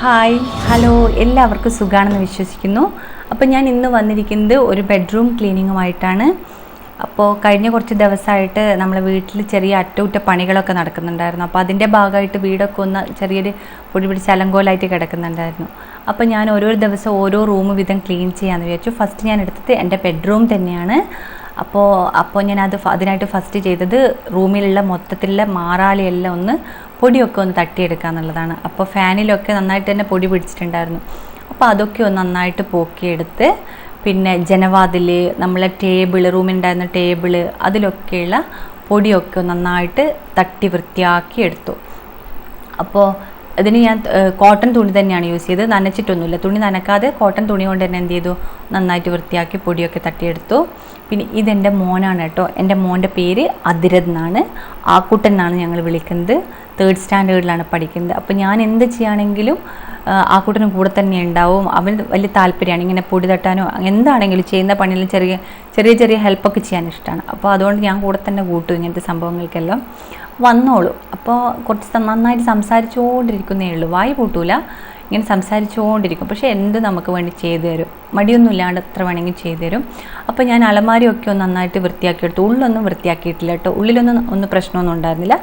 Hi hello എല്ലാവർക്കും സുഖാണെന്ന് വിശ്വസിക്കുന്നു. അപ്പോൾ ഞാൻ ഇന്ന് വന്നിരിക്കുന്നത് ഒരു ബെഡ്റൂം ക്ലീനിങ്ങുമായിട്ടാണ്. അപ്പോൾ കഴിഞ്ഞ കുറച്ച് ദിവസമായിട്ട് നമ്മളെ വീട്ടിൽ ചെറിയ അറ്റകുറ്റപ്പണികളൊക്കെ നടക്കുന്നുണ്ടായിരുന്നു. അപ്പോൾ അതിൻ്റെ ഭാഗമായിട്ട് വീടൊക്കെ ഒന്ന് ചെറിയൊരു പൊടി പിടിച്ച് അലങ്കോലമായിട്ട് കിടക്കുന്നുണ്ടായിരുന്നു. അപ്പോൾ ഞാൻ ഓരോ ദിവസം ഓരോ റൂം വീതം ക്ലീൻ ചെയ്യാമെന്ന് വിചാരിച്ചു. ഫസ്റ്റ് ഞാൻ എടുത്തത് എൻ്റെ ബെഡ്റൂം തന്നെയാണ്. അപ്പോൾ ഞാൻ അതിനായിട്ട് ഫസ്റ്റ് ചെയ്തത് റൂമിലുള്ള മൊത്തത്തിലുള്ള മാറാളിയെല്ലാം ഒന്ന് പൊടിയൊക്കെ ഒന്ന് തട്ടിയെടുക്കുക എന്നുള്ളതാണ്. അപ്പോൾ ഫാനിലൊക്കെ നന്നായിട്ട് തന്നെ പൊടി പിടിച്ചിട്ടുണ്ടായിരുന്നു. അപ്പോൾ അതൊക്കെ ഒന്ന് നന്നായിട്ട് പോക്കിയെടുത്ത്, പിന്നെ ജനവാതിൽ, നമ്മളെ ടേബിള്, റൂമിലുണ്ടായിരുന്ന ടേബിള്, അതിലൊക്കെയുള്ള പൊടിയൊക്കെ നന്നായിട്ട് തട്ടി വൃത്തിയാക്കി എടുത്തു. അപ്പോൾ ഇതിന് ഞാൻ കോട്ടൺ തുണി തന്നെയാണ് യൂസ് ചെയ്തത്, നനച്ചിട്ടൊന്നുമില്ല. തുണി നനക്കാതെ കോട്ടൺ തുണി കൊണ്ട് തന്നെ എന്ത് ചെയ്തു, നന്നായിട്ട് വൃത്തിയാക്കി പൊടിയൊക്കെ തട്ടിയെടുത്തു. പിന്നെ ഇതെൻ്റെ മോനാണ് കേട്ടോ. എൻ്റെ മോൻ്റെ പേര് അതിരത് എന്നാണ്, ആക്കുട്ടൻ എന്നാണ് ഞങ്ങൾ വിളിക്കുന്നത്. 3rd സ്റ്റാൻഡേർഡിലാണ് പഠിക്കുന്നത്. അപ്പോൾ ഞാൻ എന്ത് ചെയ്യുകയാണെങ്കിലും ആക്കുട്ടനും കൂടെ തന്നെ ഉണ്ടാവും. അവൻ വലിയ താല്പര്യമാണ് ഇങ്ങനെ പൊടി തട്ടാനോ എന്താണെങ്കിലും ചെയ്യുന്ന പണിയിലും ചെറിയ ഹെൽപ്പൊക്കെ ചെയ്യാൻ ഇഷ്ടമാണ്. അപ്പോൾ അതുകൊണ്ട് ഞാൻ കൂടെ തന്നെ കൂട്ടും ഇങ്ങനത്തെ സംഭവങ്ങൾക്കെല്ലാം. വന്നോളൂ. അപ്പോൾ കുറച്ച് നന്നായിട്ട് സംസാരിച്ചുകൊണ്ടിരിക്കുന്നേ ഉള്ളൂ, വായി കൂട്ടൂല, ഇങ്ങനെ സംസാരിച്ചുകൊണ്ടിരിക്കും. പക്ഷേ എന്ത് നമുക്ക് വേണ്ടി ചെയ്തു തരും, മടിയൊന്നും ഇല്ലാണ്ട് എത്ര വേണമെങ്കിൽ ചെയ്തു തരും. അപ്പോൾ ഞാൻ അലമാരിയൊക്കെ ഒന്ന് നന്നായിട്ട് വൃത്തിയാക്കിയെടുത്തു. ഉള്ളൊന്നും വൃത്തിയാക്കിയിട്ടില്ല കേട്ടോ, ഉള്ളിലൊന്നും പ്രശ്നമൊന്നും ഉണ്ടായിരുന്നില്ല.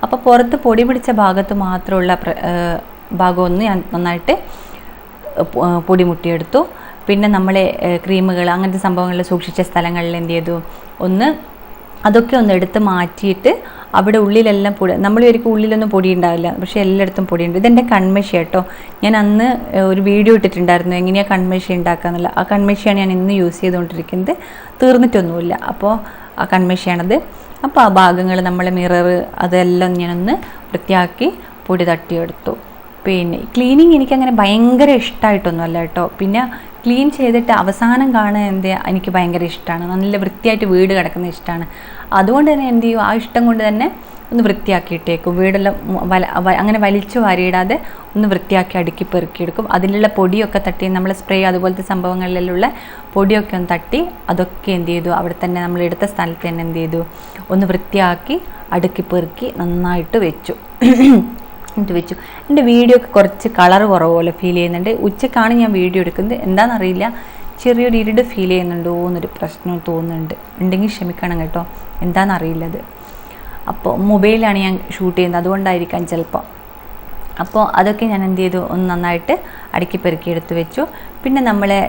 അപ്പോൾ പുറത്ത് പൊടി പിടിച്ച ഭാഗത്ത് മാത്രമുള്ള ഭാഗമൊന്ന് ഞാൻ നന്നായിട്ട് പൊടി മുട്ടിയെടുത്തു. പിന്നെ നമ്മളെ ക്രീമുകൾ അങ്ങനത്തെ സംഭവങ്ങളിൽ സൂക്ഷിച്ച സ്ഥലങ്ങളിൽ എന്ത് ചെയ്തു, അതൊക്കെ ഒന്ന് എടുത്ത് മാറ്റിയിട്ട് അവിടെ ഉള്ളിലെല്ലാം പൊടി, നമ്മൾ ഒരിക്കലും ഉള്ളിലൊന്നും പൊടി ഉണ്ടാവില്ല, പക്ഷേ എല്ലായിടത്തും പൊടിയുണ്ട്. ഇതെൻ്റെ കൺമഷി കേട്ടോ. ഞാൻ അന്ന് ഒരു വീഡിയോ ഇട്ടിട്ടുണ്ടായിരുന്നു എങ്ങനെയാണ് കൺമഷി ഉണ്ടാക്കുക എന്നുള്ള. ആ കൺമഷിയാണ് ഞാൻ ഇന്ന് യൂസ് ചെയ്തുകൊണ്ടിരിക്കുന്നത്, തീർന്നിട്ടൊന്നുമില്ല. അപ്പോൾ ആ കൺമഷിയാണത്. അപ്പോൾ ആ ഭാഗങ്ങൾ, നമ്മളെ മിറർ, അതെല്ലാം ഞാനൊന്ന് വൃത്തിയാക്കി പൊടി തട്ടിയെടുത്തു. പിന്നെ ക്ലീനിങ് എനിക്കങ്ങനെ ഭയങ്കര ഇഷ്ടമായിട്ടൊന്നുമല്ല കേട്ടോ. പിന്നെ ക്ലീൻ ചെയ്തിട്ട് അവസാനം കാണുക എനിക്ക് ഭയങ്കര ഇഷ്ടമാണ്. നല്ല വൃത്തിയായിട്ട് വീട് കിടക്കുന്ന ഇഷ്ടമാണ്. അതുകൊണ്ട് തന്നെ എന്ത് ചെയ്യും, ആ ഇഷ്ടം കൊണ്ട് തന്നെ ഒന്ന് വൃത്തിയാക്കിയിട്ടേക്കും. വീടെല്ലാം അങ്ങനെ വലിച്ചു വാരിയിടാതെ ഒന്ന് വൃത്തിയാക്കി അടുക്കി പെറുക്കിയെടുക്കും. അതിലുള്ള പൊടിയൊക്കെ തട്ടി, നമ്മളെ സ്പ്രേ അതുപോലത്തെ സംഭവങ്ങളിലുള്ള പൊടിയൊക്കെ ഒന്ന് തട്ടി അതൊക്കെ എന്ത് ചെയ്തു, അവിടെ തന്നെ നമ്മൾ എടുത്ത സ്ഥലത്ത് തന്നെ എന്ത് ചെയ്തു, ഒന്ന് വൃത്തിയാക്കി അടുക്കി പെറുക്കി നന്നായിട്ട് വെച്ചു. എൻ്റെ വീഡിയോ ഒക്കെ കുറച്ച് കളർ കുറവ് പോലെ ഫീൽ ചെയ്യുന്നുണ്ട്. ഉച്ചക്കാണ് ഞാൻ വീഡിയോ എടുക്കുന്നത്, എന്താണെന്നറിയില്ല, ചെറിയൊരു ഇരുട് ഫീൽ ചെയ്യുന്നുണ്ടോ എന്നൊരു പ്രശ്നം തോന്നുന്നുണ്ട്. ഉണ്ടെങ്കിൽ ക്ഷമിക്കണം കേട്ടോ, എന്താണെന്നറിയില്ലത്. അപ്പോൾ മൊബൈലാണ് ഞാൻ ഷൂട്ട് ചെയ്യുന്നത്, അതുകൊണ്ടായിരിക്കാം ചിലപ്പോൾ. അപ്പോൾ അതൊക്കെ ഞാൻ എന്ത് ചെയ്തു, ഒന്ന് നന്നായിട്ട് അടുക്കി പെറുക്കി എടുത്ത് വെച്ചു. പിന്നെ നമ്മളെ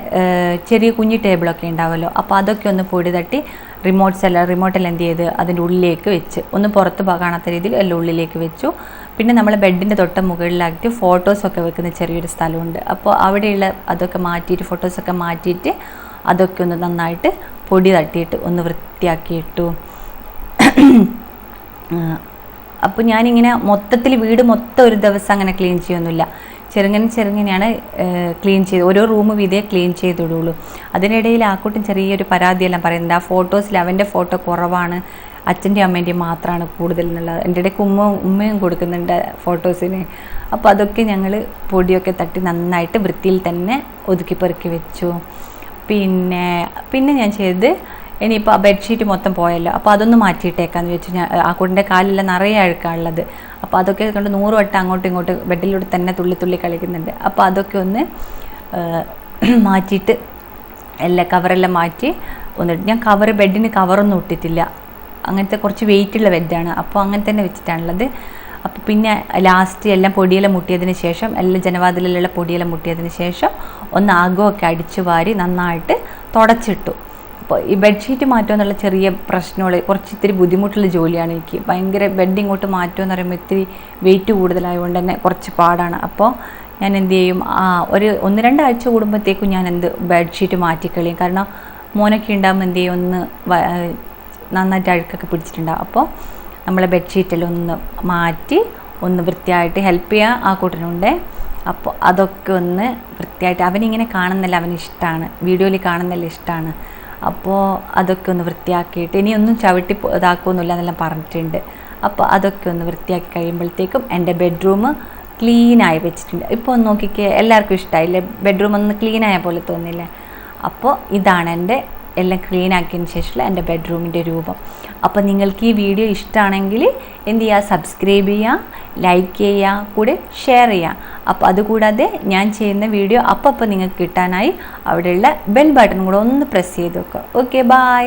ചെറിയ കുഞ്ഞി ടേബിളൊക്കെ ഉണ്ടാവുമല്ലോ, അപ്പോൾ അതൊക്കെ ഒന്ന് പൊടി തട്ടി റിമോട്ടെല്ലാം എന്ത് ചെയ്ത് അതിൻ്റെ ഉള്ളിലേക്ക് വെച്ച്, ഒന്ന് പുറത്ത് കാണാത്ത രീതിയിൽ എല്ലാം ഉള്ളിലേക്ക് വെച്ചു. പിന്നെ നമ്മളെ ബെഡിൻ്റെ തൊട്ട മുകളിലാക്കിയിട്ട് ഫോട്ടോസൊക്കെ വെക്കുന്ന ചെറിയൊരു സ്ഥലമുണ്ട്. അപ്പോൾ അവിടെയുള്ള അതൊക്കെ മാറ്റിയിട്ട്, ഫോട്ടോസൊക്കെ മാറ്റിയിട്ട് അതൊക്കെ ഒന്ന് നന്നായിട്ട് പൊടി തട്ടിയിട്ട് ഒന്ന് വൃത്തിയാക്കിയിട്ടു. അപ്പോൾ ഞാനിങ്ങനെ മൊത്തത്തിൽ വീട് മൊത്തം ഒരു ദിവസം അങ്ങനെ ക്ലീൻ ചെയ്യൊന്നുമില്ല, ചെറുങ്ങനെയാണ് ക്ലീൻ ചെയ്ത്, ഓരോ റൂം വീതേ ക്ലീൻ ചെയ്തിടുള്ളൂ. അതിനിടയിൽ ആക്കുട്ടും ചെറിയൊരു പരാതിയെല്ലാം പറയുന്നുണ്ട്, ആ ഫോട്ടോസിൽ അവൻ്റെ ഫോട്ടോ കുറവാണ്, അച്ഛൻ്റെയും അമ്മേൻ്റെയും മാത്രമാണ് കൂടുതൽ എന്നുള്ളത്. എൻ്റെ ഇടയ്ക്ക് ഉമ്മയും കൊടുക്കുന്നുണ്ട് ഫോട്ടോസിന്. അപ്പോൾ അതൊക്കെ ഞങ്ങൾ പൊടിയൊക്കെ തട്ടി നന്നായിട്ട് വൃത്തിയിൽ തന്നെ ഒതുക്കി പെറുക്കി വെച്ചു. പിന്നെ ഞാൻ ചെയ്തത്, ഇനിയിപ്പോൾ ആ ബെഡ്ഷീറ്റ് മൊത്തം പോയല്ലോ, അപ്പോൾ അതൊന്ന് മാറ്റിയിട്ടേക്കാന്ന് വെച്ചു. ഞാൻ ആക്കുട്ടിൻ്റെ കാലിലെല്ലാം നിറയെ അഴുക്കാനുള്ളത്. അപ്പോൾ അതൊക്കെ കൊണ്ട് 100 വട്ടം അങ്ങോട്ടും ഇങ്ങോട്ടും ബെഡിലൂടെ തന്നെ തുള്ളി കളിക്കുന്നുണ്ട്. അപ്പോൾ അതൊക്കെ ഒന്ന് മാറ്റിയിട്ട് കവറെല്ലാം മാറ്റി ഞാൻ ബെഡിന് കവറൊന്നും ഇട്ടിട്ടില്ല, അങ്ങനത്തെ കുറച്ച് വെയിറ്റുള്ള ബെഡാണ്. അപ്പോൾ അങ്ങനെ തന്നെ വെച്ചിട്ടാണുള്ളത്. അപ്പോൾ പിന്നെ ലാസ്റ്റ് എല്ലാം പൊടിയെല്ലാം മുട്ടിയതിന് ശേഷം, എല്ലാം ജനവാതിലുള്ള പൊടിയെല്ലാം മുട്ടിയതിന് ശേഷം ഒന്ന് അകമൊക്കെ അടിച്ചു വാരി നന്നായിട്ട് തുടച്ചിട്ടു. അപ്പോൾ ഈ ബെഡ്ഷീറ്റ് മാറ്റുക എന്നുള്ള ചെറിയ പ്രശ്നങ്ങൾ, ഇത്തിരി ബുദ്ധിമുട്ടുള്ള ജോലിയാണ് എനിക്ക്. ഭയങ്കര ബെഡ് ഇങ്ങോട്ട് മാറ്റുക എന്ന് പറയുമ്പോൾ ഇത്തിരി വെയിറ്റ് കൂടുതലായതുകൊണ്ട് തന്നെ കുറച്ച് പാടാണ്. അപ്പോൾ ഞാൻ എന്ത് ചെയ്യും, ഒരു 1-2 ആഴ്ച കൂടുമ്പോഴത്തേക്കും ഞാൻ ബെഡ്ഷീറ്റ് മാറ്റിക്കളിയും. കാരണം മോനൊക്കെ ഉണ്ടാകുമ്പോൾ എന്ത് ചെയ്യും, ഒന്ന് നന്നായിട്ട് അഴുക്കൊക്കെ പിടിച്ചിട്ടുണ്ടാകും. അപ്പോൾ നമ്മളെ ബെഡ്ഷീറ്റെല്ലാം ഒന്ന് മാറ്റി ഒന്ന് വൃത്തിയായിട്ട് ഹെൽപ്പ് ചെയ്യാൻ ആ കൂട്ടനുണ്ട്. അപ്പോൾ അതൊക്കെ ഒന്ന് വൃത്തിയായിട്ട്, അവനിങ്ങനെ കാണുന്നില്ല, അവനിഷ്ടമാണ്, വീഡിയോയിൽ കാണുന്നില്ല ഇഷ്ടമാണ്. അപ്പോൾ അതൊക്കെ ഒന്ന് വൃത്തിയാക്കിയിട്ട്, ഇനിയൊന്നും ചവിട്ടി ഇതാക്കുമൊന്നുമില്ല എന്നെല്ലാം പറഞ്ഞിട്ടുണ്ട്. അപ്പോൾ അതൊക്കെ ഒന്ന് വൃത്തിയാക്കി കഴിയുമ്പോഴത്തേക്കും എൻ്റെ ബെഡ്റൂം ക്ലീനായി വെച്ചിട്ടുണ്ട്. ഇപ്പോൾ ഒന്ന് നോക്കിക്കേ, എല്ലാവർക്കും ഇഷ്ടമായില്ലേ, ബെഡ്റൂം ഒന്ന് ക്ലീനായ പോലെ തോന്നില്ലേ. അപ്പോൾ ഇതാണ് എൻ്റെ എല്ലാം ക്ലീൻ ആക്കിയതിന് ശേഷമുള്ള എൻ്റെ ബെഡ്റൂമിൻ്റെ രൂപം. അപ്പോൾ നിങ്ങൾക്ക് ഈ വീഡിയോ ഇഷ്ടമാണെങ്കിൽ എന്ത് ചെയ്യുക, സബ്സ്ക്രൈബ് ചെയ്യുക, ലൈക്ക് ചെയ്യുക, കൂടെ ഷെയർ ചെയ്യുക. അപ്പോൾ അതുകൂടാതെ ഞാൻ ചെയ്യുന്ന വീഡിയോ അപ്പോൾ നിങ്ങൾക്ക് കിട്ടാനായി അവിടെയുള്ള ബെൽ ബട്ടൺ കൂടെ ഒന്ന് പ്രസ് ചെയ്ത് വെക്കുക. Okay, by.